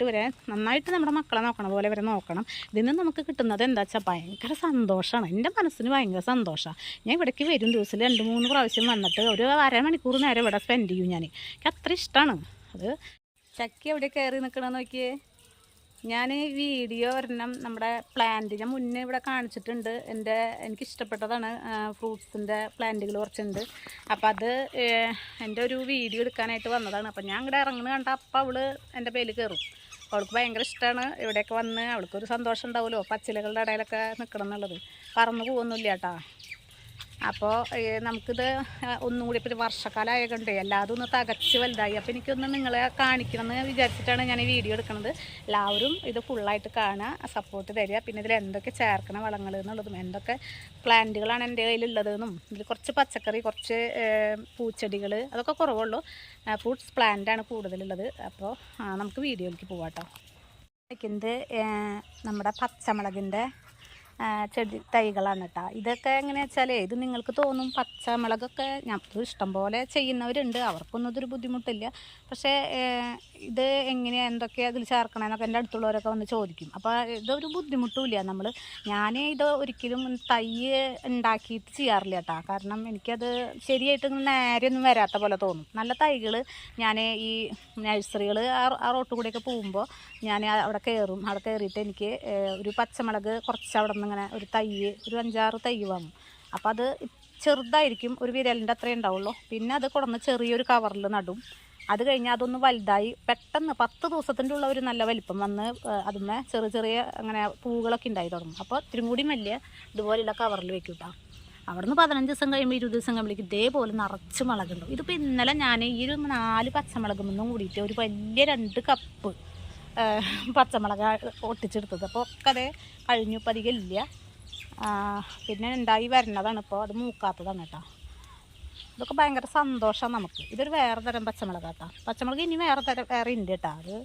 വലുതായിട്ട് വരെ നന്നായിട്ട് നമ്മുടെ മക്കളെ നോക്കണ പോലെ വരെ നോക്കണം. ഇതിൽ നിന്ന് നമുക്ക് കിട്ടുന്നത് എന്താ വെച്ചാൽ ഭയങ്കര സന്തോഷമാണ്. എൻ്റെ മനസ്സിന് ഭയങ്കര സന്തോഷമാണ്. ഞാൻ ഇവിടേക്ക് വരും ദിവസം 2-3 പ്രാവശ്യം വന്നിട്ട് ഒരു അരമണിക്കൂർ നേരം ഇവിടെ സ്പെൻഡ് ചെയ്യും. എനിക്ക് അത്ര ഇഷ്ടമാണ് അത്. ചക്കി എവിടെ കയറി നിൽക്കണമെന്ന് നോക്കിയേ. ഞാൻ വീഡിയോ ഒരെണ്ണം നമ്മുടെ പ്ലാന്റിന് മുന്നേ ഇവിടെ കാണിച്ചിട്ടുണ്ട്. എനിക്കിഷ്ടപ്പെട്ടതാണ്. ഫ്രൂട്ട്സിൻ്റെ പ്ലാന്റുകൾ കുറച്ചുണ്ട്. അപ്പം അത് എൻ്റെ ഒരു വീഡിയോ എടുക്കാനായിട്ട് വന്നതാണ്. അപ്പം ഞാൻ ഇവിടെ ഇറങ്ങുന്നത് കണ്ട അപ്പം അവൾ എൻ്റെ പേരിൽ കയറും. അവൾക്ക് ഭയങ്കര ഇഷ്ടമാണ് ഇവിടെയൊക്കെ വന്ന്. അവൾക്കൊരു സന്തോഷം ഉണ്ടാവുമല്ലോ പച്ചിലകളുടെ ഇടയിലൊക്കെ നിൽക്കണം എന്നുള്ളത്. പറന്നു പോകുന്നില്ല കേട്ടോ. അപ്പോൾ നമുക്കിത് ഒന്നും കൂടി ഇപ്പോൾ വർഷക്കാലം ആയതുകൊണ്ട് എല്ലാതും ഒന്ന് തകച്ച് വലുതായി. അപ്പോൾ എനിക്കൊന്ന് നിങ്ങളെ കാണിക്കണം എന്ന് വിചാരിച്ചിട്ടാണ് ഞാൻ ഈ വീഡിയോ എടുക്കുന്നത്. എല്ലാവരും ഇത് ഫുള്ളായിട്ട് കാണുക, സപ്പോർട്ട് തരിക. പിന്നെ ഇതിൽ എന്തൊക്കെ ചേർക്കണം വളങ്ങൾ എന്നുള്ളതും എന്തൊക്കെ പ്ലാന്റുകളാണ് എൻ്റെ കയ്യിലുള്ളതെന്നും ഇതിൽ കുറച്ച് പച്ചക്കറി, കുറച്ച് പൂച്ചെടികൾ അതൊക്കെ കുറവുള്ളൂ. ഫ്രൂട്ട്സ് പ്ലാന്റാണ് കൂടുതലുള്ളത്. അപ്പോൾ നമുക്ക് വീഡിയോയിലേക്ക് പോവാം കേട്ടോ. ഇത് നമ്മുടെ പച്ചമുളകിൻ്റെ ചെടി തൈകളാണ് കേട്ടോ. ഇതൊക്കെ എങ്ങനെയാ വെച്ചാൽ ഇത് നിങ്ങൾക്ക് തോന്നും പച്ചമുളകൊക്കെ ഞങ്ങൾക്ക് ഇഷ്ടം പോലെ ചെയ്യുന്നവരുണ്ട്, അവർക്കൊന്നും ഇതൊരു ബുദ്ധിമുട്ടില്ല. പക്ഷേ ഇത് എങ്ങനെയാണ് എന്തൊക്കെയാണ് ഇതിൽ ചേർക്കണമെന്നൊക്കെ എൻ്റെ അടുത്തുള്ളവരൊക്കെ വന്ന് ചോദിക്കും. അപ്പോൾ ഇതൊരു ബുദ്ധിമുട്ടുമില്ല. ഞാൻ ഇത് ഒരിക്കലും തൈ ഉണ്ടാക്കിയിട്ട് ചെയ്യാറില്ല കേട്ടോ. കാരണം എനിക്കത് ശരിയായിട്ട് നേരെയൊന്നും വരാത്ത പോലെ തോന്നും. നല്ല തൈകൾ ഞാൻ ഈ നഴ്സറികൾ ആ റോട്ട് കൂടെയൊക്കെ പോകുമ്പോൾ ഞാൻ അവിടെ കയറും. അവിടെ കയറിയിട്ട് എനിക്ക് ഒരു പച്ചമുളക് കുറച്ച് അവിടെ നിന്ന് ഇങ്ങനെ ഒരു തൈ ഒരു 5-6 തൈ വാങ്ങും. അപ്പോൾ അത് ചെറുതായിരിക്കും, ഒരു വിരലിൻ്റെ അത്രയേ ഉണ്ടാവുള്ളൂ. പിന്നെ അത് കൊണ്ടുവന്ന് ചെറിയൊരു കവറിൽ നടും. അത് കഴിഞ്ഞാൽ അതൊന്ന് വലുതായി പെട്ടെന്ന് 10 ദിവസത്തിൻ്റെ ഉള്ള ഒരു നല്ല വലിപ്പം വന്ന് അതിന്മേ ചെറിയ അങ്ങനെ പൂവുകളൊക്കെ ഉണ്ടായി തുടങ്ങും. അപ്പോൾ ഇത്തിരി കൂടി വലിയ ഇതുപോലെയുള്ള കവറിൽ വെക്കും കേട്ടോ. അവിടെ നിന്ന് 15 ദിവസം കഴിയുമ്പോൾ 20 ദിവസം കഴിയുമ്പോഴേക്കും ഇതേപോലെ നിറച്ച് മുളകുണ്ടാവും. ഇതിപ്പോൾ ഇന്നലെ ഞാൻ ഈ ഒരു 4 പച്ചമുളകും ഒന്നും കൂടിയിട്ട് ഒരു വലിയ 2 കപ്പ് പച്ചമുളക് ഒട്ടിച്ചെടുത്തത്. അപ്പോൾ ഒക്കെ അതേ കഴിഞ്ഞു, ഇപ്പം അധികം ഇല്ല. പിന്നെ ഉണ്ടായി വരുന്നതാണ് ഇപ്പോൾ, അത് മൂക്കാത്തതാണ് കേട്ടോ. ഇതൊക്കെ ഭയങ്കര സന്തോഷമാണ് നമുക്ക്. ഇതൊരു വേറെ തരം പച്ചമുളക് കേട്ടോ. പച്ചമുളക് ഇനി വേറെ ഉണ്ട് കേട്ടോ.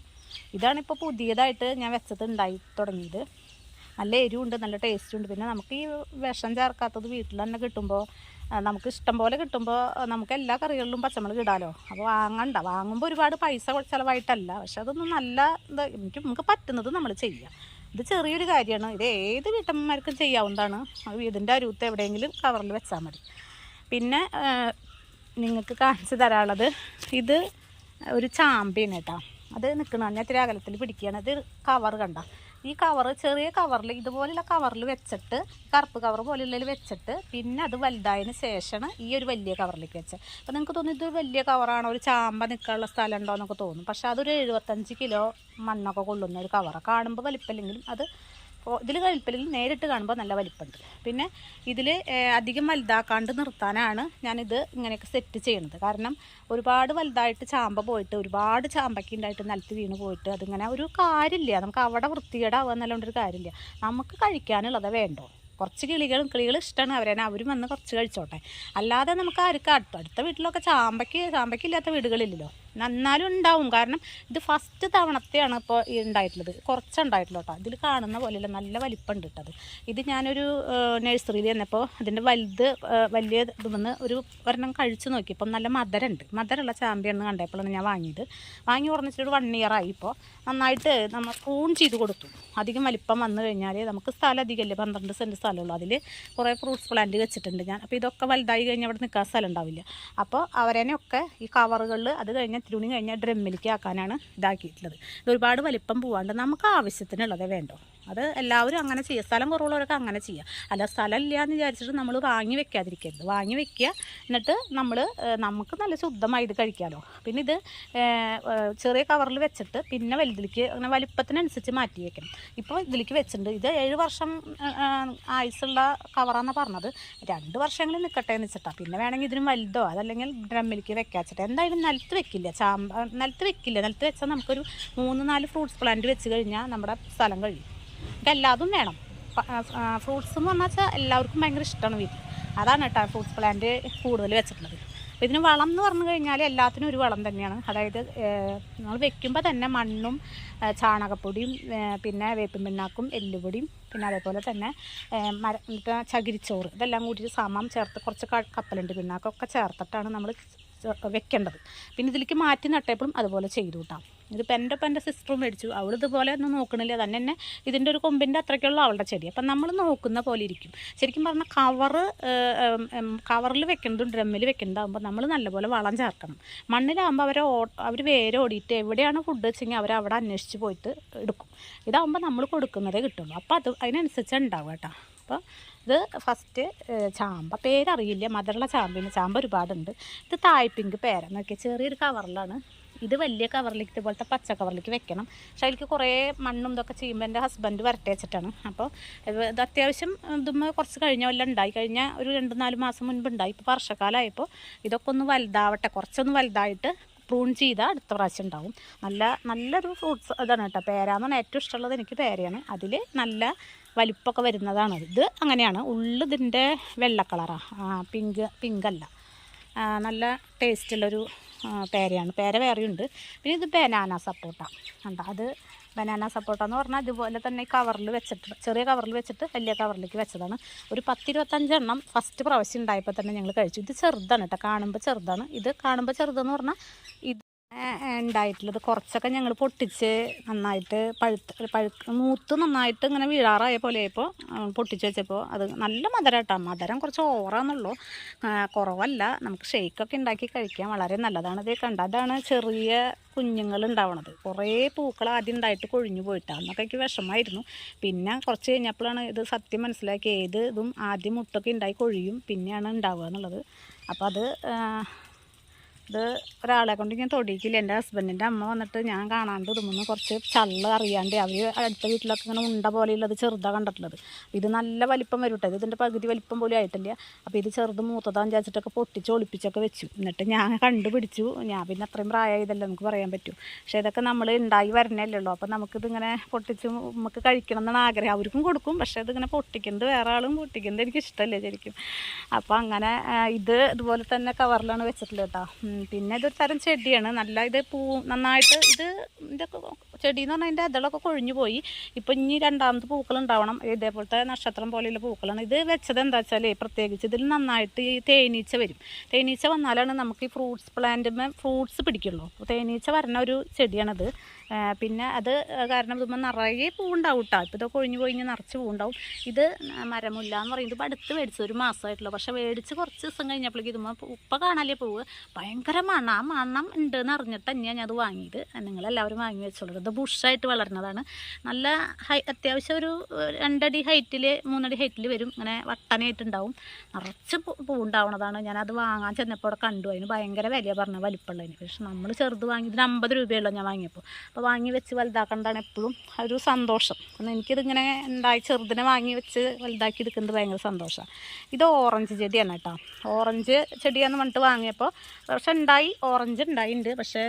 ഇതാണിപ്പോൾ പുതിയതായിട്ട് ഞാൻ വെച്ചത് ഉണ്ടായി തുടങ്ങിയത്. നല്ല എരിവുണ്ട്, നല്ല ടേസ്റ്റുണ്ട്. പിന്നെ നമുക്ക് ഈ വിഷം ചേർക്കാത്തത് വീട്ടിൽ തന്നെ കിട്ടുമ്പോൾ നമുക്ക് ഇഷ്ടം പോലെ കിട്ടുമ്പോൾ നമുക്ക് എല്ലാ കറികളിലും പച്ചമുളക് ഇടാമല്ലോ. അപ്പോൾ വാങ്ങുമ്പോൾ ഒരുപാട് പൈസ ചിലവായിട്ടല്ല. പക്ഷെ അതൊന്നും നല്ല നമുക്ക് പറ്റുന്നത് നമ്മൾ ചെയ്യാം. ഇത് ചെറിയൊരു കാര്യമാണ്. ഇത് ഏത് വീട്ടമ്മമാർക്കും ചെയ്യാവുന്നതാണ്. വീടിൻ്റെ അരുവത്ത് എവിടെയെങ്കിലും കവറിൽ വെച്ചാൽ മതി. പിന്നെ നിങ്ങൾക്ക് കാണിച്ചു തരാനുള്ളത് ഇത് ഒരു ചാമ്പയാണ് കേട്ടോ. അത് നിൽക്കണം, ഞാൻ ഇത്തിരി അകലത്തിൽ പിടിക്കുകയാണ്. ഇത് കവർ കണ്ട, ഈ കവറ് ചെറിയ കവറിൽ ഇതുപോലുള്ള കവറിൽ വെച്ചിട്ട്, കറുപ്പ് കവർ പോലെയുള്ളതിൽ വെച്ചിട്ട് പിന്നെ അത് വലുതായതിന് ശേഷമാണ് ഈ ഒരു വലിയ കവറിലേക്ക് വെച്ചത്. അപ്പോൾ നിങ്ങൾക്ക് തോന്നും ഇത് വലിയ കവറാണോ, ഒരു ചാമ്പ നിൽക്കാനുള്ള സ്ഥലം ഉണ്ടോ എന്നൊക്കെ തോന്നും. പക്ഷേ അതൊരു 75 കിലോ മണ്ണൊക്കെ കൊള്ളുന്ന ഒരു കവറാണ്. കാണുമ്പോൾ വലിപ്പമില്ലെങ്കിലും അത് ഇതിൽ വലിപ്പമില്ലെങ്കിൽ നേരിട്ട് കാണുമ്പോൾ നല്ല വലിപ്പമുണ്ട്. പിന്നെ ഇതിൽ അധികം വലുതാക്കാണ്ട് നിർത്താനാണ് ഞാനിത് ഇങ്ങനെയൊക്കെ സെറ്റ് ചെയ്യണത്. കാരണം ഒരുപാട് വലുതായിട്ട് ചാമ്പ പോയിട്ട് ഒരുപാട് ചാമ്പയ്ക്ക് ഉണ്ടായിട്ട് നിലത്ത് വീണ് പോയിട്ട് അതിങ്ങനെ ഒരു കാര്യമില്ല. നമുക്ക് അവിടെ വൃത്തികേടാവുക എന്നല്ലാണ്ടൊരു കാര്യമില്ല. നമുക്ക് കഴിക്കാനുള്ളത് വേണ്ടോ. കുറച്ച് കിളികൾ ഇഷ്ടമാണ്, അവരും വന്ന് കുറച്ച് കഴിച്ചോട്ടെ. അല്ലാതെ നമുക്ക് ആർക്കും അടുത്ത വീട്ടിലൊക്കെ ചാമ്പയ്ക്കില്ലാത്ത വീടുകളില്ലല്ലോ. എന്നാലും ഉണ്ടാവും. കാരണം ഇത് ഫസ്റ്റ് തവണത്തെയാണ് ഇപ്പോൾ ഉണ്ടായിട്ടുള്ളത്. കുറച്ചുണ്ടായിട്ടുള്ളൂ കേട്ടോ. ഇതിൽ കാണുന്ന പോലെയല്ല, നല്ല വലിപ്പമുണ്ട് കേട്ടത്. ഇത് ഞാനൊരു നഴ്സറിയിൽ ചെന്നപ്പോൾ അതിൻ്റെ വലിയ ഇത് വന്ന് ഒരെണ്ണം കഴിച്ച് നോക്കിയപ്പം നല്ല മധുരമുള്ള ചാമ്പയാണെന്ന് കണ്ടപ്പോഴാണ് ഞാൻ വാങ്ങി കുറഞ്ഞിട്ടൊരു 1 ഇയർ ആയി. ഇപ്പോൾ നന്നായിട്ട് നമ്മൾ പ്രൂൺ ചെയ്ത് കൊടുത്തു. അധികം വലിപ്പം വന്നു കഴിഞ്ഞാൽ നമുക്ക് സ്ഥലം അധികമല്ലേ, 12 സെൻറ്റ് സ്ഥലമുള്ളൂ. അതിൽ കുറേ ഫ്രൂട്ട്സ് പ്ലാന്റ് വെച്ചിട്ടുണ്ട് ഞാൻ. അപ്പോൾ ഇതൊക്കെ വലുതായി കഴിഞ്ഞാൽ അവിടെ നിൽക്കാൻ സ്ഥലം ഉണ്ടാവില്ല. അപ്പോൾ അവരെയൊക്കെ ഈ കവറുകളിൽ അത് കഴിഞ്ഞാൽ തുണി കഴിഞ്ഞാൽ ഡ്രമ്മിലേക്ക് ആക്കാനാണ് ഇതാക്കിയിട്ടുള്ളത്. ഇത് ഒരുപാട് വലിപ്പം പോവാണ്ട് നമുക്ക് ആവശ്യത്തിനുള്ളതേ വേണ്ടോ. അത് എല്ലാവരും അങ്ങനെ ചെയ്യുക. സ്ഥലം കുറവുള്ളവരൊക്കെ അങ്ങനെ ചെയ്യുക. അല്ല സ്ഥലം ഇല്ല എന്ന് വിചാരിച്ചിട്ട് നമ്മൾ വാങ്ങി വെക്കാതിരിക്കരുത്. വാങ്ങി വെക്കുക, എന്നിട്ട് നമുക്ക് നല്ല ശുദ്ധമായി ഇത് കഴിക്കാമല്ലോ. പിന്നെ ഇത് ചെറിയ കവറിൽ വെച്ചിട്ട് പിന്നെ വലുതിലേക്ക് അങ്ങനെ വലിപ്പത്തിനനുസരിച്ച് മാറ്റി വെക്കണം. ഇപ്പോൾ ഇതിലേക്ക് വെച്ചിട്ടുണ്ട്. ഇത് 7 വർഷം ആയുസുള്ള കവറാണെന്നാണ് പറഞ്ഞത്. 2 വർഷങ്ങളിൽ നിൽക്കട്ടെ എന്ന് വെച്ചിട്ടാണ്. പിന്നെ വേണമെങ്കിൽ ഇതിനും വലുതോ അതല്ലെങ്കിൽ ഡ്രമ്മിലേക്ക് വെക്കാച്ചിട്ട്. എന്തായാലും നിലത്ത് വെക്കില്ല. നിലത്ത് വെച്ചാൽ നമുക്കൊരു 3-4 ഫ്രൂട്ട്സ് പ്ലാന്റ് വെച്ച് കഴിഞ്ഞാൽ നമ്മുടെ സ്ഥലം കഴിയും. എല്ലാതും വേണം. ഫ്രൂട്ട്സ് എന്ന് പറഞ്ഞാൽ എല്ലാവർക്കും ഭയങ്കര ഇഷ്ടമാണ് വീട്ടിൽ. അതാണ് കേട്ടോ ഫ്രൂട്ട്സ് പ്ലാന്റ് കൂടുതൽ വെച്ചിട്ടുള്ളത്. അപ്പോൾ ഇതിന് വളം എന്ന് പറഞ്ഞു കഴിഞ്ഞാൽ എല്ലാത്തിനും ഒരു വളം തന്നെയാണ്. അതായത് നമ്മൾ വെക്കുമ്പോൾ തന്നെ മണ്ണും ചാണകപ്പൊടിയും പിന്നെ വേപ്പിൻ പിണ്ണാക്കും എല്ലുപൊടിയും പിന്നെ അതേപോലെ തന്നെ ചകിരിച്ചോറ് ഇതെല്ലാം കൂടി സമം ചേർത്ത് കുറച്ച് കപ്പലണ്ടി പിണ്ണാക്കൊക്കെ ചേർത്തിട്ടാണ് നമ്മൾ വെക്കേണ്ടത്. പിന്നെ ഇതിലേക്ക് മാറ്റി നട്ടപ്പോഴും അതുപോലെ ചെയ്തു കൂട്ടാം. ഇതിപ്പോൾ എൻ്റെ സിസ്റ്ററും മേടിച്ചു. അവൾ ഇതുപോലെ ഒന്നും നോക്കണില്ല, തന്നെ ഇതിൻ്റെ ഒരു കൊമ്പിൻ്റെ അത്രയ്ക്കുള്ള അവളുടെ ചെടി. അപ്പം നമ്മൾ നോക്കുന്ന പോലെ ഇരിക്കും. ശരിക്കും പറഞ്ഞാൽ കവറിൽ വെക്കുന്നതും ഡ്രമ്മിൽ വെക്കുന്നതാകുമ്പോൾ നമ്മൾ നല്ലപോലെ വളം ചേർക്കണം. മണ്ണിലാകുമ്പോൾ അവർ വേര് ഓടിയിട്ട് എവിടെയാണ് ഫുഡ് വെച്ചെങ്കിൽ അവരവിടെ അന്വേഷിച്ച് പോയിട്ട് എടുക്കും. ഇതാകുമ്പോൾ നമ്മൾ കൊടുക്കുന്നതേ കിട്ടുള്ളൂ. അപ്പോൾ അതിനനുസരിച്ച് ഉണ്ടാവും കേട്ടോ. അപ്പോൾ ഇത് ഫസ്റ്റ് ചാമ്പ, പേരറിയില്ല, മധുരമുള്ള ചാമ്പയാണ്. ചാമ്പ ഒരുപാടുണ്ട്. ഇത് തായ്പിങ്ക് പേര നോക്കിയാൽ ചെറിയൊരു കവറിലാണ്. ഇത് വലിയ കവറിലേക്ക്, ഇതുപോലത്തെ പച്ച കവറിലേക്ക് വെക്കണം. പക്ഷേ അതിലേക്ക് കുറേ മണ്ണും ഇതൊക്കെ ചെയ്യുമ്പോൾ എൻ്റെ ഹസ്ബൻഡ് വരട്ടി വെച്ചിട്ടാണ്. അപ്പോൾ ഇത് അത്യാവശ്യം ഇതുമ്മ കുറച്ച് കൊല്ലം ഉണ്ടായി, കഴിഞ്ഞ ഒരു 2-4 മാസം മുൻപ് ഉണ്ടായി. ഇപ്പോൾ വർഷക്കാലമായപ്പോൾ ഇതൊക്കെ ഒന്ന് വലുതാവട്ടെ, കുറച്ചൊന്ന് വലുതായിട്ട് പ്രൂൺ ചെയ്താൽ അടുത്ത പ്രാവശ്യം ഉണ്ടാവും. നല്ലൊരു ഫ്രൂട്ട്സ് ഇതാണ് കേട്ടോ. പേരാന്നാണ് ഏറ്റവും ഇഷ്ടമുള്ളത്, എനിക്ക് പേരയാണ്. അതിൽ നല്ല വലിപ്പമൊക്കെ വരുന്നതാണ്. ഇത് അങ്ങനെയാണ്. ഇതിൻ്റെ വെള്ള കളറാണ്, പിങ്കല്ല. നല്ല ടേസ്റ്റുള്ളൊരു പേരയാണ്. പേര വേറെയുണ്ട്. പിന്നെ ഇത് ബനാന സപ്പോട്ട ഉണ്ട്. അത് ബനാന സപ്പോട്ട എന്ന് പറഞ്ഞാൽ ഇതുപോലെ തന്നെ കവറിൽ വെച്ചിട്ട്, ചെറിയ കവറിൽ വെച്ചിട്ട് വലിയ കവറിലേക്ക് വെച്ചതാണ്. ഒരു 10-25 എണ്ണം ഫസ്റ്റ് പ്രാവശ്യം ഉണ്ടായപ്പോൾ തന്നെ ഞങ്ങൾ കഴിച്ചു. ഇത് ചെറുതാണ് കേട്ടോ, കാണുമ്പോൾ ചെറുതാണ്. ഇത് കാണുമ്പോൾ ചെറുതെന്ന് പറഞ്ഞാൽ ഇത് ഉണ്ടായിട്ടുള്ളത് കുറച്ചൊക്കെ ഞങ്ങൾ പൊട്ടിച്ച് നന്നായിട്ട് മൂത്ത് നന്നായിട്ട് ഇങ്ങനെ വീഴാറായ പോലെ ഇപ്പോൾ പൊട്ടിച്ച് വെച്ചപ്പോൾ അത് നല്ല മധുരം കേട്ടോ. മധുരം കുറച്ച് ഓവറാന്നുള്ളൂ, കുറവല്ല. നമുക്ക് ഷെയ്ക്കൊക്കെ ഉണ്ടാക്കി കഴിക്കാൻ വളരെ നല്ലതാണ്. ഇത് കണ്ട, അതാണ് ചെറിയ കുഞ്ഞുങ്ങൾ ഉണ്ടാവണത്. കുറേ പൂക്കൾ ആദ്യം ഉണ്ടായിട്ട് കൊഴിഞ്ഞു പോയിട്ടാണ്. അന്നൊക്കെ എനിക്ക് വിഷമമായിരുന്നു. പിന്നെ കുറച്ച് കഴിഞ്ഞപ്പോഴാണ് ഇത് സത്യം മനസ്സിലാക്കി. ഇതും ആദ്യം മുട്ടൊക്കെ ഉണ്ടായി കൊഴിയും, പിന്നെയാണ് ഉണ്ടാവുക എന്നുള്ളത്. അപ്പോൾ ഇത് ഒരാളെ കൊണ്ട് ഞാൻ തൊടിയിക്കില്ല. എൻ്റെ ഹസ്ബൻഡിൻ്റെ അമ്മ വന്നിട്ട് ഞാൻ കാണാണ്ട് ഇതുമെന്ന് കുറച്ച് ചള്ള് അറിയാണ്ട് അവർ അടുത്ത വീട്ടിലൊക്കെ ഇങ്ങനെ ഉണ്ട പോലെയുള്ളത് ചെറുതാണ് കണ്ടിട്ടുള്ളത്. ഇത് നല്ല വലിപ്പം വരും കേട്ടോ. ഇതിൻ്റെ പകുതി വലിപ്പം പോലും ആയിട്ടില്ല. അപ്പോൾ ഇത് ചെറുത് മൂത്തതാന്ന് വിചാരിച്ചിട്ടൊക്കെ പൊട്ടിച്ച് ഒളിപ്പിച്ചൊക്കെ വെച്ചു. എന്നിട്ട് ഞാൻ കണ്ടുപിടിച്ചു. ഞാൻ പിന്നെ അത്രയും പ്രായമായതല്ല, നമുക്ക് പറയാൻ പറ്റും. പക്ഷേ ഇതൊക്കെ നമ്മൾ ഉണ്ടായി വരണല്ലേ ഉള്ളൂ. അപ്പോൾ നമുക്കിതിങ്ങനെ പൊട്ടിച്ച് നമുക്ക് കഴിക്കണം എന്നാണ് ആഗ്രഹം. അവർക്കും കൊടുക്കും. പക്ഷേ ഇതിങ്ങനെ പൊട്ടിക്കുന്നത് വേറെ ആളും പൊട്ടിക്കുന്നത് എനിക്ക് ഇഷ്ടമല്ലേ ശരിക്കും. അപ്പോൾ അങ്ങനെ ഇതുപോലെ തന്നെ കവറിലാണ് വെച്ചിട്ടുള്ളത് കേട്ടോ. പിന്നെ ഇതൊരു തരം ചെടിയാണ്. നല്ല ഇത് നന്നായിട്ട് ഇതിൻ്റെ ചെടി എന്ന് പറഞ്ഞാൽ അതിൻ്റെ അതളൊക്കെ കൊഴിഞ്ഞു പോയി. ഇപ്പം ഇനി രണ്ടാമത് പൂക്കൾ ഉണ്ടാവണം. ഇതേപോലത്തെ നക്ഷത്രം പോലെയുള്ള പൂക്കളാണ്. ഇത് വെച്ചത് എന്താ വെച്ചാൽ പ്രത്യേകിച്ച് ഇതിൽ നന്നായിട്ട് ഈ തേനീച്ച വരും. തേനീച്ച വന്നാലാണ് നമുക്ക് ഈ ഫ്രൂട്ട്സ് പിടിക്കുള്ളൂ. തേനീച്ച വരുന്ന ഒരു ചെടിയാണത്. പിന്നെ അത് കാരണം ഇതുമ്പോൾ നിറയെ പൂവുണ്ടാവും കേട്ടോ. ഇപ്പോൾ ഇതൊക്കെ കൊഴിഞ്ഞു പോയി നിറച്ച് പൂവുണ്ടാവും. ഇത് മരമുല്ല എന്ന് പറയുന്നത് ഇപ്പോൾ അടുത്ത് മേടിച്ചത്, ഒരു മാസമായിട്ടുള്ളൂ. പക്ഷേ മേടിച്ച് കുറച്ച് ദിവസം കഴിഞ്ഞപ്പോഴേക്കും ഇതുമ്പോൾ ഇപ്പം കാണാല്ലേ പൂവ് ഭയങ്കര മണം. ആ മണം ഉണ്ടെന്ന് അറിഞ്ഞിട്ട് തന്നെയാണ് ഞാൻ അത് വാങ്ങിയത്. നിങ്ങളെല്ലാവരും വാങ്ങി വെച്ചോളൂ. ഇത് ബുഷായിട്ട് വളർന്നതാണ്. നല്ല അത്യാവശ്യം ഒരു 2 അടി ഹൈറ്റിൽ 3 അടി ഹൈറ്റിൽ വരും. ഇങ്ങനെ വട്ടനായിട്ടുണ്ടാവും. നിറച്ച് പൂവുണ്ടാവുന്നതാണ്. ഞാനത് വാങ്ങാൻ ചെന്നപ്പോൾ അവിടെ കണ്ടു. അതിന് ഭയങ്കര വില പറഞ്ഞ വലിപ്പമുള്ളതിന്. പക്ഷെ നമ്മൾ ചെറുത് വാങ്ങിയതിന് 50 രൂപയുള്ളൂ ഞാൻ വാങ്ങിയപ്പോൾ. അപ്പോൾ വാങ്ങി വെച്ച് വലുതാക്കേണ്ടതാണ് എപ്പോഴും ഒരു സന്തോഷം. കാരണം എനിക്കിതിങ്ങനെ ഉണ്ടായി ചെറുതിനെ വാങ്ങി വെച്ച് വലുതാക്കി എടുക്കുന്നത് ഭയങ്കര സന്തോഷമാണ്. ഇത് ഓറഞ്ച് ചെടിയാണ് കേട്ടോ. ഓറഞ്ച് ചെടിയാന്ന് പറഞ്ഞിട്ട് വാങ്ങിയപ്പോൾ പക്ഷെ ഓറഞ്ച് ഉണ്ടായിട്ടുണ്ട്. പക്ഷേ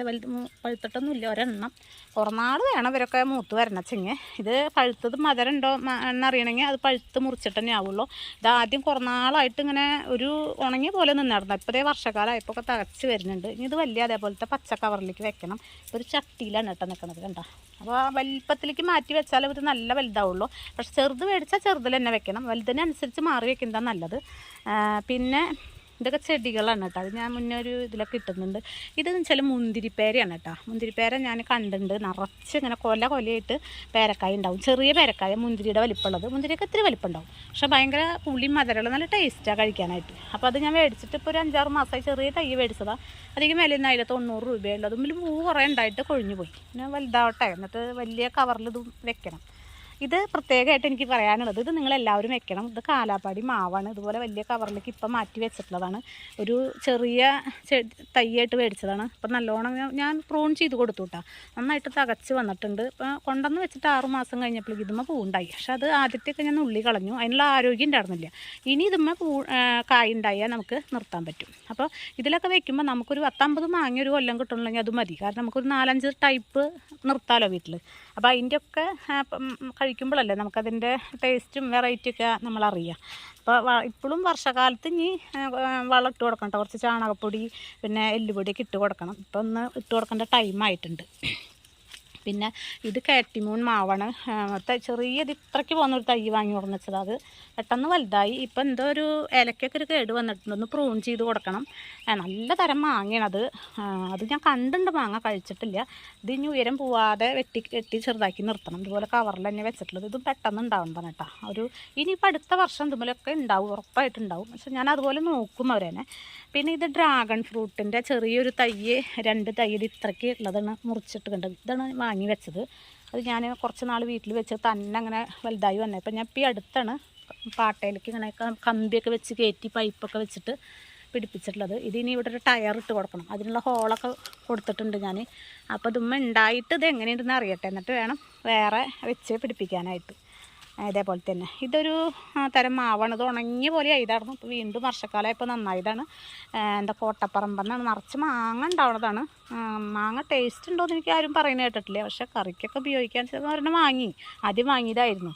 പഴുത്തിട്ടൊന്നുമില്ല, ഒരെണ്ണം. കുറേ നാൾ വേണം ഇവരൊക്കെ മൂത്ത് വരണച്ചെങ്കിൽ. ഇത് പഴുത്തത് മധുരമുണ്ടോ എന്നറിയണമെങ്കിൽ അത് പഴുത്ത് മുറിച്ചിട്ട് തന്നെ ആവുള്ളൂ. ഇതാദ്യം കുറേ നാളായിട്ട് ഇങ്ങനെ ഒരു ഉണങ്ങിയ പോലെ നിന്നായിരുന്നു. ഇപ്പോഴേ വർഷക്കാലമായപ്പോൾ ഒക്കെ തകച്ച് വരുന്നുണ്ട്. ഇനി ഇത് വലിയ അതേപോലത്തെ പച്ച കവറിലേക്ക് വെക്കണം. ഇപ്പോൾ ഒരു ചട്ടിയിലാണ് കേട്ടോ നിൽക്കുന്നത്, കണ്ടോ. അപ്പോൾ വലിപ്പത്തിലേക്ക് മാറ്റി വെച്ചാൽ ഇത് നല്ല വലുതാവുള്ളൂ. പക്ഷെ ചെറുത് മേടിച്ചാൽ ചെറുതിൽ തന്നെ വെക്കണം. വലുതിനനുസരിച്ച് മാറി വെക്കുന്നതാണ് നല്ലത്. പിന്നെ ഇതൊക്കെ ചെടികളാണ് കേട്ടോ. അത് ഞാൻ മുന്നേ ഒരു ഇതിലൊക്കെ ഇട്ടുന്നുണ്ട്. ഇതെന്ന് വെച്ചാൽ മുന്തിരിപ്പേരയാണ് കേട്ടോ. മുന്തിരിപ്പേര ഞാൻ കണ്ടിട്ടുണ്ട്. നിറച്ച് ഇങ്ങനെ കൊലയായിട്ട് പേരക്കായ ഉണ്ടാവും. ചെറിയ പേരക്കായ, മുന്തിരിയുടെ വലിപ്പമുള്ളത്. മുന്തിരിയൊക്കെ ഇത്തിരി വലിപ്പം ഉണ്ടാവും. പക്ഷേ ഭയങ്കര പുളി മധുരമുള്ള നല്ല ടേസ്റ്റാണ് കഴിക്കാനായിട്ട്. അപ്പോൾ അത് ഞാൻ മേടിച്ചിട്ട് ഇപ്പോൾ ഒരു 5-6 മാസമായി ചെറിയ തൈ മേടിച്ചതാണ്. അധികം വിലയൊന്നും അതിൽ 90 രൂപയുള്ളൂ. അതുമ്മിൽ പൂ കുറേ ഉണ്ടായിട്ട് കൊഴിഞ്ഞു പോയി. പിന്നെ വലുതാവട്ടെ, എന്നിട്ട് വലിയ കവറിൽ ഇത് വെക്കണം. ഇത് പ്രത്യേകമായിട്ട് എനിക്ക് പറയാനുള്ളത്, ഇത് നിങ്ങളെല്ലാവരും വെക്കണം. ഇത് കാലാപ്പാടി മാവാണ്. ഇതുപോലെ വലിയ കവറിലേക്ക് ഇപ്പം മാറ്റി വെച്ചിട്ടുള്ളതാണ്. ഒരു ചെറിയ തൈയായിട്ട് മേടിച്ചതാണ്. അപ്പം നല്ലോണം ഞാൻ പ്രൂൺ ചെയ്ത് കൊടുത്തു കേട്ടോ. നന്നായിട്ട് തകച്ച് വന്നിട്ടുണ്ട്. ഇപ്പം കൊണ്ടുവന്ന് വെച്ചിട്ട് 6 മാസം കഴിഞ്ഞപ്പോഴേക്കും ഇതുമ്മ പൂവുണ്ടായി. പക്ഷെ അത് ആദ്യത്തെയൊക്കെ ഞാൻ ഉള്ളി കളഞ്ഞു. അതിനുള്ള ആരോഗ്യം ഉണ്ടായിരുന്നില്ല. ഇനി ഇതുമ്മ കായ ഉണ്ടായാൽ നമുക്ക് നിർത്താൻ പറ്റും. അപ്പോൾ ഇതിലൊക്കെ വെക്കുമ്പോൾ നമുക്കൊരു 10-50 മാങ്ങ ഒരു കൊല്ലം കിട്ടണമെങ്കിൽ അത് മതി. കാരണം നമുക്കൊരു 4-5 ടൈപ്പ് നിർത്താമല്ലോ വീട്ടിൽ. അപ്പോൾ അതിൻ്റെയൊക്കെ കഴിക്കുമ്പോഴല്ലേ നമുക്കതിൻ്റെ ടേസ്റ്റും വെറൈറ്റിയൊക്കെ നമ്മളറിയാം. അപ്പോൾ ഇപ്പോഴും വർഷകാലത്ത് ഇനി വളം ഇട്ട് കൊടുക്കണം കേട്ടോ. കുറച്ച് ചാണകപ്പൊടി പിന്നെ എല്ലുപൊടിയൊക്കെ ഇട്ട് കൊടുക്കണം. ഇപ്പോൾ ഒന്ന് ഇട്ട് കൊടുക്കേണ്ട ടൈമായിട്ടുണ്ട്. പിന്നെ ഇത് കാറ്റിമൂൺ മാവാണ്. ചെറിയത് ഇത്രയ്ക്ക് പോകുന്നൊരു തൈ വാങ്ങി കൊടുന്നച്ചത്. അത് പെട്ടെന്ന് വലുതായി. ഇപ്പം എന്തോ ഒരു ഇലക്കൊക്കെ ഒരു കേട് വന്നിട്ടുണ്ട്. ഒന്ന് പ്രൂൺ ചെയ്ത് കൊടുക്കണം. നല്ല തരം മാങ്ങയാണത്. അത് ഞാൻ കണ്ടിട്ടുണ്ട്, മാങ്ങ കഴിച്ചിട്ടില്ല. ഇത് ഇനി ഉയരം പോവാതെ വെട്ടി ചെറുതാക്കി നിർത്തണം. ഇതുപോലെ കവറിൽ തന്നെ വെച്ചിട്ടുള്ളത്. ഇതും പെട്ടെന്ന് ഉണ്ടാവുന്നതാണ് കേട്ടോ. ഇനിയിപ്പോൾ അടുത്ത വർഷം ഇതുപോലെയൊക്കെ ഉണ്ടാവും, ഉറപ്പായിട്ടുണ്ടാവും. പക്ഷെ ഞാൻ അതുപോലെ നോക്കും അവരെന്നെ. പിന്നെ ഇത് ഡ്രാഗൺ ഫ്രൂട്ടിൻ്റെ ചെറിയൊരു തൈ, 2 തൈ ഇത് ഇത്രയ്ക്ക് ഉള്ളതാണ് മുറിച്ചിട്ട് കണ്ടത്. ഇതാണ് വാങ്ങി വെച്ചത്. അത് ഞാൻ കുറച്ച് നാൾ വീട്ടിൽ വെച്ച് തന്നെ അങ്ങനെ വലുതായി വന്നത്. ഇപ്പം ഞാൻ ഇപ്പോൾ ഈ അടുത്താണ് പാട്ടയിലേക്ക് ഇങ്ങനെ കമ്പിയൊക്കെ വെച്ച് കയറ്റി പൈപ്പൊക്കെ വെച്ചിട്ട് പിടിപ്പിച്ചിട്ടുള്ളത്. ഇതിനി ഇവിടെ ഒരു ടയർ ഇട്ട് കൊടുക്കണം. അതിനുള്ള ഹോളൊക്കെ കൊടുത്തിട്ടുണ്ട് ഞാൻ. അപ്പോൾ ഇതുമ്മ ഉണ്ടായിട്ട് ഇത് എങ്ങനെയുണ്ടെന്ന് അറിയട്ടെ, എന്നിട്ട് വേണം വേറെ വെച്ച് പിടിപ്പിക്കാനായിട്ട്. ഇതേപോലെ തന്നെ ഇതൊരു തരം മാവാണ്. ഇത് ഉണങ്ങിയ പോലെ ആയതായിരുന്നു. ഇപ്പോൾ വീണ്ടും വർഷക്കാലമായപ്പോൾ നന്നായതാണ്. എന്താ കോട്ടപ്പറമ്പെന്നാണ്, നിറച്ച് മാങ്ങ ഉണ്ടാവുന്നതാണ്. മാങ്ങ ടേസ്റ്റ് ഉണ്ടോ എന്ന് എനിക്ക് ആരും പറയുന്നത് കേട്ടിട്ടില്ല. പക്ഷേ കറിക്കൊക്കെ ഉപയോഗിക്കാൻ ഒരെണ്ണം വാങ്ങി, ആദ്യം വാങ്ങിയതായിരുന്നു.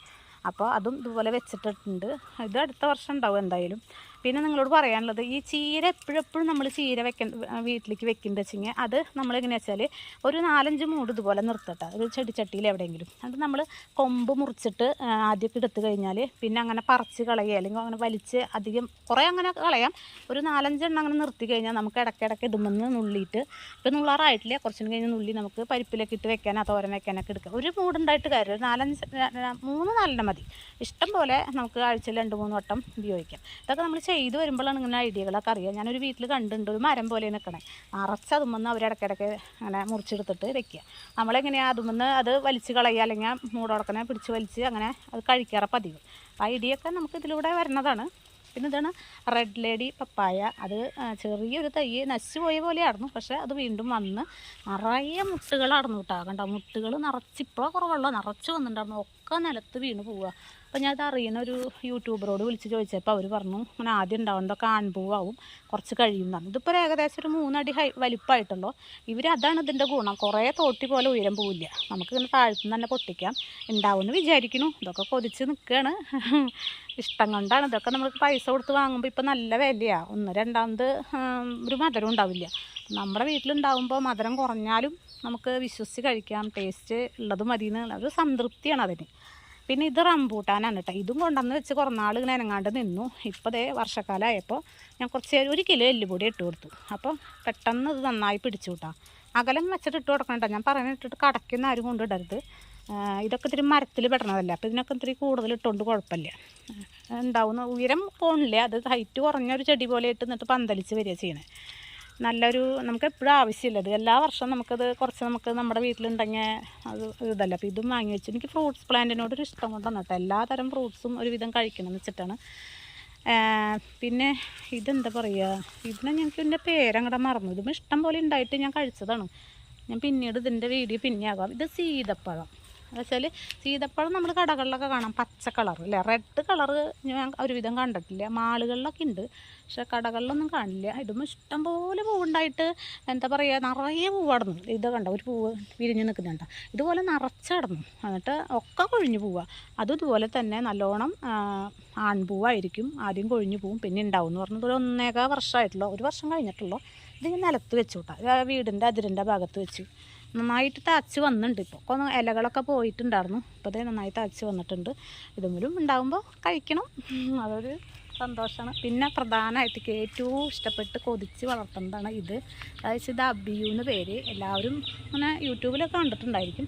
അപ്പോൾ അതും ഇതുപോലെ വെച്ചിട്ടുണ്ട്. ഇത് അടുത്ത വർഷം ഉണ്ടാവും എന്തായാലും. പിന്നെ നിങ്ങളോട് പറയാനുള്ളത്, ഈ ചീര എപ്പോഴെപ്പോഴും നമ്മൾ ചീര വീട്ടിലേക്ക് വെക്കുന്നത് വെച്ചെങ്കിൽ അത് നമ്മളെങ്ങനെയാ വെച്ചാൽ ഒരു 4-5 മൂട് ഇതുപോലെ നിർത്തട്ടെ, ഒരു ചെടിച്ചട്ടിയിൽ എവിടെയെങ്കിലും. അത് നമ്മൾ കൊമ്പ് മുറിച്ചിട്ട് ആദ്യമൊക്കെ എടുത്തു കഴിഞ്ഞാൽ പിന്നെ അങ്ങനെ പറിച്ച് കളയുക, അല്ലെങ്കിൽ അങ്ങനെ വലിച്ച് അധികം കുറേ അങ്ങനെ കളയാം. ഒരു 4-5 എണ്ണം അങ്ങനെ നിർത്തി കഴിഞ്ഞാൽ നമുക്ക് ഇടയ്ക്കിടയ്ക്ക് ഇതുമെന്ന് നുള്ളിയിട്ട്, ഇപ്പോൾ നുള്ളാറായിട്ടില്ല, കുറച്ചും കഴിഞ്ഞ് നുള്ളി നമുക്ക് പരിപ്പിലൊക്കെ ഇട്ട് വെക്കാനോ തോരൻ വെക്കാനൊക്കെ എടുക്കാം. ഒരു മൂടുണ്ടായിട്ട് കാര്യം, ഒരു 3-4 മതി. ഇഷ്ടം പോലെ നമുക്ക് ആഴ്ചയിൽ 2-3 വട്ടം ഉപയോഗിക്കാം. ഇതൊക്കെ നമ്മൾ ചെയ്ത് വരുമ്പോഴാണ് ഇങ്ങനെ ഐഡിയകളൊക്കെ അറിയാം. ഞാനൊരു വീട്ടിൽ കണ്ടിട്ടുണ്ട്, ഒരു മരം പോലെ നിൽക്കണേ, നിറച്ച് അതുമെന്ന് അവരിടയ്ക്കിടയ്ക്ക് അങ്ങനെ മുറിച്ചെടുത്തിട്ട് വെക്കുക. നമ്മളെങ്ങനെയാണ് അതുമെന്ന് അത് വലിച്ച് കളയുക, അല്ലെങ്കിൽ മൂടോടക്കനെ പിടിച്ച് വലിച്ച് അങ്ങനെ അത് കഴിക്കാറ് പതിവ്. ആ ഐഡിയൊക്കെ നമുക്ക് ഇതിലൂടെ വരുന്നതാണ്. പിന്നെ ഇതാണ് റെഡ് ലേഡി പപ്പായ. അത് ചെറിയൊരു തൈ നശിച്ചു പോയ പോലെയായിരുന്നു, പക്ഷേ അത് വീണ്ടും വന്ന് നിറയെ മുട്ടുകളായിരുന്നു കേട്ടോ. കണ്ടോ, മുട്ടുകൾ നിറച്ചിപ്പോൾ കുറവുള്ള നിറച്ച് വന്നിട്ടുണ്ടായിരുന്നു, ഒക്കെ നിലത്ത് വീണ് പോവുക. അപ്പോൾ ഞാൻ അത് അറിയുന്ന ഒരു യൂട്യൂബറോട് വിളിച്ച് ചോദിച്ചപ്പോൾ അവർ പറഞ്ഞു, അങ്ങനെ ആദ്യം ഉണ്ടാവുന്നതൊക്കെ ആൺപൂവാവും, കുറച്ച് കഴിയുന്നതാണ്. ഇതിപ്പോൾ ഏകദേശം ഒരു 3 അടി വലിപ്പമായിട്ടുള്ളൂ. അതാണ് ഇതിൻ്റെ ഗുണം, കുറേ തോട്ടി പോലെ ഉയരം പോവില്ല, നമുക്ക് ഇങ്ങനെ താഴ്ത്തുനിന്ന് തന്നെ പൊട്ടിക്കാം. ഉണ്ടാവുമെന്ന് വിചാരിക്കുന്നു. ഇതൊക്കെ കൊതിച്ച് നിൽക്കുകയാണ്. ഇഷ്ടം കൊണ്ടാണ്. ഇതൊക്കെ നമുക്ക് പൈസ കൊടുത്ത് വാങ്ങുമ്പോൾ ഇപ്പം നല്ല വിലയാണ്. രണ്ടാമത് ഒരു മധുരം ഉണ്ടാവില്ല. നമ്മുടെ വീട്ടിലുണ്ടാകുമ്പോൾ മധുരം കുറഞ്ഞാലും നമുക്ക് വിശ്വസിച്ച് കഴിക്കാം. ടേസ്റ്റ് ഉള്ളത് മതി എന്നുള്ള ഒരു സംതൃപ്തിയാണ് അതിന്. പിന്നെ ഇത് റംബൂട്ടാനാണ് കേട്ടോ. ഇതും കൊണ്ടുവന്ന് വെച്ച് കുറേ നാൾ ഇങ്ങനെ ഇനങ്ങാണ്ട് നിന്നു. ഇപ്പോൾ ദേ വർഷക്കാലമായപ്പോൾ ഞാൻ കുറച്ച് 1 കിലോ എല്ലുപൊടി ഇട്ട് കൊടുത്തു. അപ്പോൾ പെട്ടെന്ന് ഇത് നന്നായി പിടിച്ചു കൂട്ടാ. അകലം വെച്ചിട്ട് ഇട്ട് കൊടുക്കണം കേട്ടോ. ഞാൻ പറയുന്നിട്ടിട്ട് കടയ്ക്കുന്ന ആരും കൊണ്ടിടരുത്. ഇതൊക്കെ ഇത്തിരി മരത്തിൽ പെടണതല്ല, അപ്പോൾ ഇതിനൊക്കെ ഇത്തിരി കൂടുതൽ ഇട്ടുകൊണ്ട് കുഴപ്പമില്ല. ഉണ്ടാവുന്ന ഉയരം പോണില്ല, അത് ഹൈറ്റ് കുറഞ്ഞൊരു ചെടി പോലെ ഇട്ട് എന്നിട്ട് പന്തലിച്ച് വരിക ചെയ്യണേ. നല്ലൊരു നമുക്ക് എപ്പോഴും ആവശ്യമില്ലത്, എല്ലാ വർഷവും നമുക്കത് കുറച്ച് നമുക്ക് നമ്മുടെ വീട്ടിലുണ്ടെങ്കിൽ അത് ഇതല്ല. അപ്പോൾ ഇതും വാങ്ങി വെച്ചു. എനിക്ക് ഫ്രൂട്ട്സ് പ്ലാന്റിനോടൊരു ഇഷ്ടം കൊണ്ടാണ് കേട്ടോ. എല്ലാതരം ഫ്രൂട്ട്സും ഒരുവിധം കഴിക്കണം എന്ന് വെച്ചിട്ടാണ്. പിന്നെ ഇതെന്താ പറയുക, ഇതിൻ്റെ പേരങ്ങടെ മറന്നു. ഇതും ഇഷ്ടം പോലെ ഉണ്ടായിട്ട് ഞാൻ കഴിച്ചതാണ്. ഞാൻ പിന്നീട് ഇതിൻ്റെ വീഡിയോ പിന്നെ ആകാം. ഇത് സീതപ്പഴം. എന്നുവെച്ചാൽ സീതപ്പഴം നമ്മൾ കടകളിലൊക്കെ കാണാം, പച്ച കളർ അല്ലേ. റെഡ് കളറ് ഞാൻ ഒരുവിധം കണ്ടിട്ടില്ല. മാളുകളിലൊക്കെ ഉണ്ട്, പക്ഷേ കടകളിലൊന്നും കാണില്ല. ഇതും ഇഷ്ടം പോലെ പൂവുണ്ടായിട്ട് എന്താ പറയുക, നിറയെ പൂവടന്നു. ഇത് കണ്ട ഒരു പൂവ് വിരിഞ്ഞ് നിൽക്കുന്നുണ്ട, ഇതുപോലെ നിറച്ചടന്നു. എന്നിട്ട് ഒക്കെ കൊഴിഞ്ഞു പോവുക. അതും ഇതുപോലെ തന്നെ നല്ലോണം ആൺപൂവായിരിക്കും. ആദ്യം കൊഴിഞ്ഞു പോവും, പിന്നെ ഉണ്ടാവും എന്ന് പറഞ്ഞത് ഒരു 1.25 വർഷമായിട്ടുള്ളൂ, 1 വർഷം കഴിഞ്ഞിട്ടുള്ളൂ. ഇത് ഞാൻ നിലത്ത് വെച്ചു കേട്ടോ, വീടിൻ്റെ അതിരിൻ്റെ ഭാഗത്ത് വെച്ചു. നന്നായിട്ട് തഴച്ച് വന്നിട്ടുണ്ട്. ഇപ്പോൾ ഇലകളൊക്കെ പോയിട്ടുണ്ടായിരുന്നു, ഇപ്പോൾ അതേ നന്നായി തഴച്ച് വന്നിട്ടുണ്ട്. ഇതെങ്കിലും ഉണ്ടാകുമ്പോൾ കഴിക്കണം, അതൊരു സന്തോഷമാണ്. പിന്നെ പ്രധാനമായിട്ട് ഏറ്റവും ഇഷ്ടപ്പെട്ട് കൊതിച്ച് വളർത്തുന്നതാണ് ഇത്. അതായത് ഇത് അബിയൂന്ന് പേര്. എല്ലാവരും അങ്ങനെ യൂട്യൂബിലൊക്കെ കണ്ടിട്ടുണ്ടായിരിക്കും.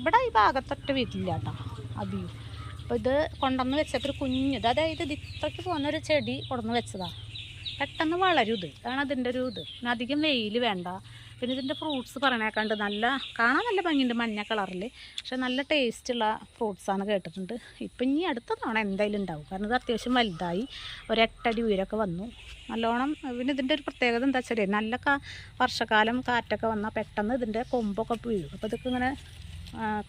ഇവിടെ ഈ ഭാഗത്തൊറ്റ വീട്ടിലില്ല കേട്ടോ അബിയു. അപ്പോൾ ഇത് കൊണ്ടുവന്ന് വെച്ചപ്പോൾ കുഞ്ഞത്, അതായത് ഇത് ഇത്രയ്ക്ക് പോകുന്നൊരു ചെടി കൊണ്ടുവന്ന് വെച്ചതാണ്. പെട്ടെന്ന് വളരും. അതാണ് അതിൻ്റെ ഒരു ഇത്. പിന്നെ അധികം വെയിൽ വേണ്ട. പിന്നെ ഇതിൻ്റെ ഫ്രൂട്ട്സ് പറയണേക്കാണ്ട് കാണാൻ നല്ല ഭംഗിയുണ്ട്, മഞ്ഞ കളറിൽ. പക്ഷെ നല്ല ടേസ്റ്റുള്ള ഫ്രൂട്ട്സാണ് കേട്ടിട്ടുണ്ട്. ഇപ്പം ഇനി അടുത്ത തവണ എന്തായാലും ഉണ്ടാവും, കാരണം ഇത് അത്യാവശ്യം വലുതായി, ഒരു 8 അടി ഉയരമൊക്കെ വന്നു നല്ലോണം. പിന്നെ ഇതിൻ്റെ ഒരു പ്രത്യേകത എന്താ വെച്ചാൽ, നല്ല വർഷക്കാലം കാറ്റൊക്കെ വന്നാൽ പെട്ടെന്ന് ഇതിൻ്റെ കൊമ്പൊക്കെ വീഴും. അപ്പോൾ ഇതൊക്കെ ഇങ്ങനെ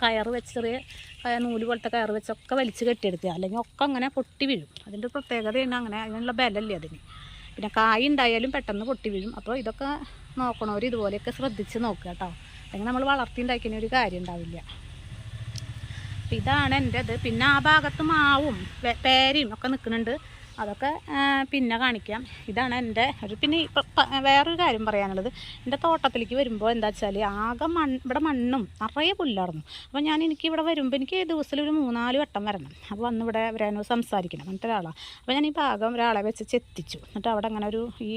കയറ് വെച്ച്, ചെറിയ നൂല് പോലത്തെ കയറ് വെച്ചൊക്കെ വലിച്ച് കെട്ടിയെടുക്കുക, അല്ലെങ്കിൽ ഒക്കെ അങ്ങനെ പൊട്ടി വീഴും. അതിൻ്റെ പ്രത്യേകതയാണ് അങ്ങനെ, അതിനുള്ള ബലമല്ലേ അതിന്. പിന്നെ കായ് ഉണ്ടായാലും പെട്ടെന്ന് പൊട്ടി വീഴും. അപ്പോൾ ഇതൊക്കെ നോക്കണവർ ഇതുപോലെയൊക്കെ ശ്രദ്ധിച്ച് നോക്കുക കേട്ടോ, അല്ലെങ്കിൽ നമ്മൾ വളർത്തിയുണ്ടാക്കിയ ഒരു കാര്യം ഉണ്ടാവില്ല. അപ്പം ഇതാണ് എൻ്റെ ഇത്. പിന്നെ ആ ഭാഗത്ത് മാവും പേരയും ഒക്കെ നിൽക്കുന്നുണ്ട്. അതൊക്കെ പിന്നെ കാണിക്കാം. ഇതാണ് എൻ്റെ പിന്നെ വേറൊരു കാര്യം പറയാനുള്ളത്, എൻ്റെ തോട്ടത്തിലേക്ക് വരുമ്പോൾ എന്താ വെച്ചാൽ ആകെ ഇവിടെ മണ്ണും നിറയെ പുല്ലായിരുന്നു. അപ്പോൾ എനിക്ക് ഇവിടെ വരുമ്പോൾ എനിക്ക് ദിവസത്തിൽ ഒരു 3-4 വട്ടം വരണം. അപ്പോൾ വന്ന് ഇവിടെ വരാനോ സംസാരിക്കണം അങ്ങനത്തെ ഒരാളാണ്. അപ്പോൾ ഞാൻ ഈ ഭാഗം ഒരാളെ വെച്ച് ചെത്തിച്ചു. എന്നിട്ട് അവിടെ അങ്ങനെ ഒരു ഈ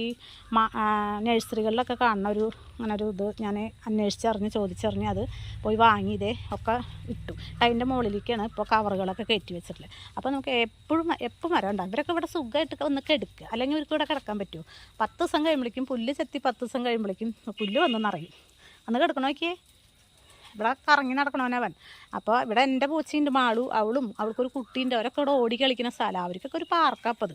നഴ്സറികളിലൊക്കെ കാണുന്ന അങ്ങനെ ഒരു ഇത് ഞാൻ അന്വേഷിച്ചറിഞ്ഞ് ചോദിച്ചറിഞ്ഞ് അത് പോയി വാങ്ങി ഒക്കെ ഇട്ടു. അതിൻ്റെ മുകളിലേക്കാണ് ഇപ്പോൾ കവറുകളൊക്കെ കയറ്റി വെച്ചിട്ടുള്ളത്. അപ്പോൾ നമുക്ക് എപ്പോൾ മരം ഉണ്ടാകും. ഇവരൊക്കെ ഇവിടെ സുഖമായിട്ട് ഒന്ന് കിടക്കുക, അല്ലെങ്കിൽ ഇവർക്ക് ഇവിടെ കിടക്കാൻ പറ്റുമോ? 10 ദിവസം കഴിയുമ്പോഴേക്കും പുല്ല് ചെത്തി 10 ദിവസം കഴിയുമ്പോഴേക്കും പുല്ല് വന്ന് നിറയും. അന്ന് കിടക്കണോ നോക്കിയേ, ഇവിടെ കറങ്ങി നടക്കണവനവൻ. അപ്പോൾ ഇവിടെ എൻ്റെ പൂച്ചയുണ്ട് മാളു, അവൾക്കൊരു കുട്ടിയുണ്ട്. അവരൊക്കെ ഇവിടെ ഓടി കളിക്കുന്ന സ്ഥലം, അവർക്കൊക്കെ ഒരു പാർക്കാപ്പത്.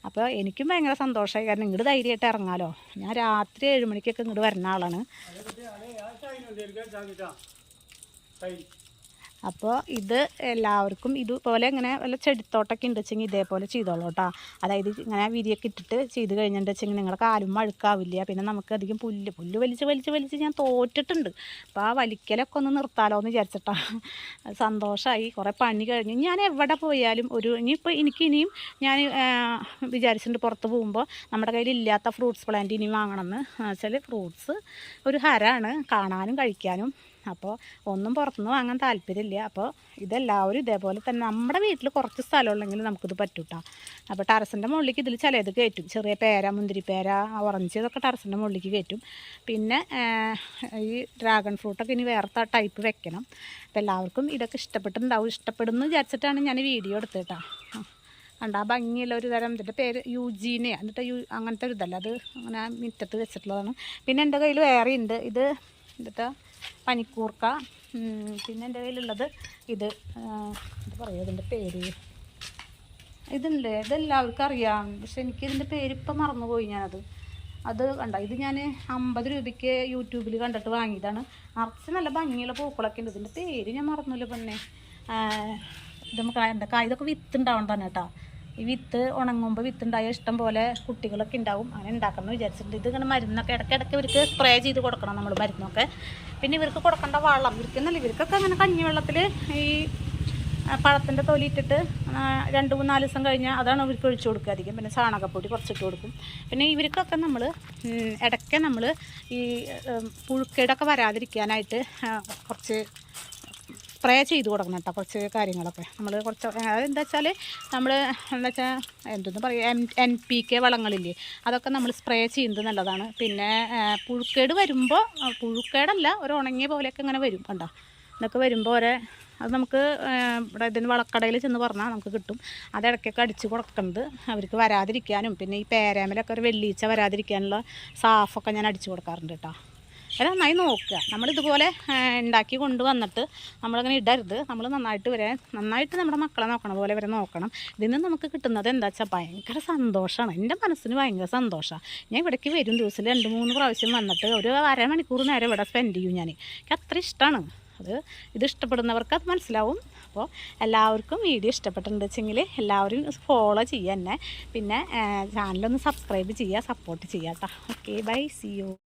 അപ്പോൾ എനിക്കും ഭയങ്കര സന്തോഷമായി, കാരണം ഇങ്ങോട്ട് ധൈര്യമായിട്ട് ഇറങ്ങാമല്ലോ. ഞാൻ രാത്രി 7 മണിക്കൊക്കെ ഇങ്ങോട്ട് വരുന്ന ആളാണ്. അപ്പോൾ ഇത് എല്ലാവർക്കും ഇതുപോലെ ഇങ്ങനെ വല്ല ചെടിത്തോട്ടമൊക്കെ ഉണ്ട് വെച്ചെങ്കിൽ ഇതേപോലെ ചെയ്തോളൂ കേട്ടോ. അതായത് ഇങ്ങനെ വിരിയൊക്കെ ഇട്ടിട്ട് ചെയ്ത് കഴിഞ്ഞിട്ട് വെച്ചെങ്കിൽ നിങ്ങളുടെ കാലും മഴുക്കാവില്ല. പിന്നെ നമുക്ക് അധികം പുല്ല് വലിച്ച് ഞാൻ തോറ്റിട്ടുണ്ട്. അപ്പോൾ ആ വലിക്കലൊക്കെ ഒന്ന് നിർത്താലോ എന്ന് വിചാരിച്ചിട്ടാ. സന്തോഷമായി, കുറേ പണി കഴിഞ്ഞു. ഞാൻ എവിടെ പോയാലും ഇനിയും ഞാൻ വിചാരിച്ചിട്ടുണ്ട് പുറത്ത് പോകുമ്പോൾ നമ്മുടെ കയ്യിൽ ഇല്ലാത്ത ഫ്രൂട്ട്സ് പ്ലാന്റ് ഇനിയും വാങ്ങണമെന്ന്. വെച്ചാൽ ഫ്രൂട്ട്സ് ഒരു ഹരമാണ് കാണാനും കഴിക്കാനും. അപ്പോൾ ഒന്നും പുറത്തുനിന്ന് വാങ്ങാൻ താല്പര്യമില്ല. അപ്പോൾ ഇതെല്ലാവരും ഇതേപോലെ തന്നെ നമ്മുടെ വീട്ടിൽ കുറച്ച് സ്ഥലമുള്ളെങ്കിൽ നമുക്കിത് പറ്റൂട്ടോ. അപ്പോൾ ടെറസിൻ്റെ മുകളിലേക്ക് ഇതിൽ ചിലത് കയറ്റും. ചെറിയ പേര, മുന്തിരിപ്പേര, ഓറഞ്ച് ഇതൊക്കെ ടെറസിൻ്റെ മുകളിലേക്ക് കയറ്റും. പിന്നെ ഈ ഡ്രാഗൺ ഫ്രൂട്ടൊക്കെ ഇനി വേറെ ടൈപ്പ് വെക്കണം. അപ്പോൾ എല്ലാവർക്കും ഇതൊക്കെ ഇഷ്ടപ്പെടുന്നു വിചാരിച്ചിട്ടാണ് ഞാൻ വീഡിയോ എടുത്തിട്ടാ. കണ്ട ഭംഗിയുള്ള ഒരു തരം, ഇതിൻ്റെ പേര് യൂജീനെ, എന്നിട്ട് അങ്ങനത്തെ ഒരു ഇതല്ല, അത് അങ്ങനെ മുറ്റത്ത് വെച്ചിട്ടുള്ളതാണ്. പിന്നെ എൻ്റെ കയ്യിൽ വേറെ ഉണ്ട്, ഇത് എന്നിട്ട് പനിക്കൂർക്ക. പിന്നെ എൻ്റെ കയ്യിലുള്ളത് എന്താ പറയുക ഇതിൻ്റെ പേര്, ഇതുണ്ട്, ഇതെല്ലാവർക്കും അറിയാം. പക്ഷെ എനിക്കിതിൻ്റെ പേര് ഇപ്പം മറന്നുപോയി ഞാനത്. അത് കണ്ട, ഇത് ഞാൻ 50 രൂപയ്ക്ക് യൂട്യൂബിൽ കണ്ടിട്ട് വാങ്ങിയതാണ്. നിറച്ച് നല്ല ഭംഗിയുള്ള പൂക്കളൊക്കെ ഉണ്ട്. ഇതിൻ്റെ പേര് ഞാൻ മറന്നില്ല. പിന്നെ ഇത് നമുക്ക് ഇതൊക്കെ വിത്ത് ഉണ്ടാവണം തന്നെ കേട്ടോ. ഈ വിത്ത് ഉണങ്ങുമ്പോൾ വിത്തുണ്ടായ ഇഷ്ടം പോലെ കുട്ടികളൊക്കെ ഉണ്ടാവും. അങ്ങനെ ഉണ്ടാക്കണം എന്ന് വിചാരിച്ചിട്ടുണ്ട്. ഇതിങ്ങനെ മരുന്നൊക്കെ ഇടയ്ക്കിടയ്ക്ക് ഇവർക്ക് സ്പ്രേ ചെയ്ത് കൊടുക്കണം നമ്മൾ മരുന്നൊക്കെ. പിന്നെ ഇവർക്ക് കൊടുക്കേണ്ട വളം, ഇവർക്കൊക്കെ അങ്ങനെ കഞ്ഞിവെള്ളത്തിൽ ഈ പഴത്തിൻ്റെ തൊലി ഇട്ടിട്ട് 2-3-4 ദിവസം കഴിഞ്ഞാൽ അതാണ് ഇവർക്ക് ഒഴിച്ചു കൊടുക്കുക അധികം. പിന്നെ ചാണകപ്പൊടി കുറച്ചിട്ട് കൊടുക്കും. പിന്നെ ഇവർക്കൊക്കെ നമ്മൾ ഇടയ്ക്ക് നമ്മൾ ഈ പുഴുക്കേടൊക്കെ വരാതിരിക്കാനായിട്ട് കുറച്ച് സ്പ്രേ ചെയ്ത് കൊടുക്കണം കേട്ടോ. കുറച്ച് കാര്യങ്ങളൊക്കെ നമ്മൾ അതെന്താ വെച്ചാൽ എന്തെന്ന് പറയുക, NPK വളങ്ങളില്ലേ, അതൊക്കെ നമ്മൾ സ്പ്രേ ചെയ്യുന്നത് നല്ലതാണ്. പിന്നെ പുഴുക്കേട് വരുമ്പോൾ, പുഴുക്കേടല്ല, ഒരു ഉണങ്ങിയ പോലെയൊക്കെ ഇങ്ങനെ വരും കണ്ടോ. ഇതൊക്കെ വരുമ്പോൾ അത് നമുക്ക് ഇവിടെ ഇതിന് വളക്കടയിൽ ചെന്ന് പറഞ്ഞാൽ നമുക്ക് കിട്ടും. അതിടയ്ക്കൊക്കെ അടിച്ച് കൊടുക്കുന്നത് അവർക്ക് വരാതിരിക്കാനും. പിന്നെ ഈ പേരാമലൊക്കെ ഒരു വെള്ളീച്ച വരാതിരിക്കാനുള്ള സാഫൊക്കെ ഞാൻ അടിച്ച് കൊടുക്കാറുണ്ട് കേട്ടോ. അത് നന്നായി നോക്കുക. നമ്മളിതുപോലെ ഉണ്ടാക്കി കൊണ്ടുവന്നിട്ട് നമ്മളങ്ങനെ ഇടരുത്. നമ്മൾ നന്നായിട്ട് നമ്മുടെ മക്കളെ നോക്കണ പോലെ വരെ നോക്കണം. ഇതിൽ നിന്ന് നമുക്ക് കിട്ടുന്നത് എന്താ വെച്ചാൽ ഭയങ്കര സന്തോഷമാണ്. എൻ്റെ മനസ്സിന് ഭയങ്കര സന്തോഷമാണ്. ഞാൻ ഇവിടേക്ക് വരും, ദിവസത്തിൽ 2-3 പ്രാവശ്യം വന്നിട്ട് ഒരു അരമണിക്കൂർ നേരം ഇവിടെ സ്പെൻഡ് ചെയ്യും ഞാൻ. എനിക്ക് അത്ര ഇഷ്ടമാണ് ഇത് ഇഷ്ടപ്പെടുന്നവർക്ക് അത് മനസ്സിലാവും. അപ്പോൾ എല്ലാവർക്കും വീഡിയോ ഇഷ്ടപ്പെട്ടിട്ടുണ്ട് വെച്ചെങ്കിൽ എല്ലാവരും ഫോളോ ചെയ്യുക എന്നെ. പിന്നെ ചാനലൊന്ന് സബ്സ്ക്രൈബ് ചെയ്യുക, സപ്പോർട്ട് ചെയ്യുക കേട്ടോ. Okay, bye, see U.